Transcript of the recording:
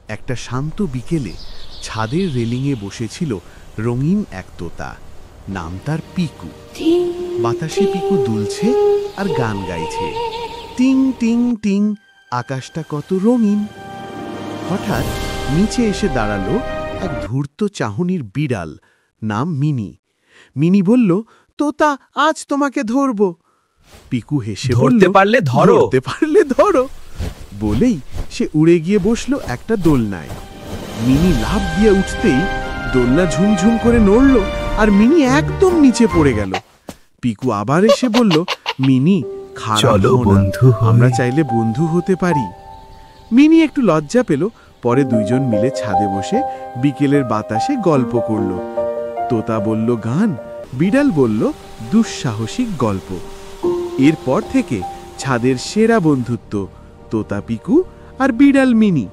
একটা শান্ত বিকেলে ছাদের রেলিংয়ে বসেছিল রঙিন এক তোতা। নাম তার পিকু। বাতাসে পিকু দুলছে আর গান গাইছে, টিং টিং টিং, আকাশটা কত রঙিন। হঠাৎ নিচে এসে দাঁড়ালো এক ধূর্ত চাহনির বিড়াল, নাম মিনি। মিনি বলল, তোতা, আজ তোমাকে ধরব। পিকু হেসে বলল, ধরতে পারলে ধরো। ধরতে পারলে ধরো। বলেই সে উড়ে গিয়ে বসলো একটা দোলনায়। মিনি লাফ দিয়ে উঠতেই দোলনা ঝুমঝুম করে নড়ল আর মিনি একদম নিচে পড়ে গেল। পিকু আবার এসে বলল, মিনি, খারাপ চলো হও না, বন্ধু হই। আমরা চাইলে বন্ধু হতে পারি। মিনি একটু লজ্জা পেল। পরে দুইজন মিলে ছাদে বসে বিকেলের বাতাসে গল্প করল। তোতা বলল গান, বিড়াল বলল দুঃসাহসিক গল্প। এরপর থেকে ছাদের সেরা বন্ধুত্ব তোতা পিকু আর বিড়াল মিনি।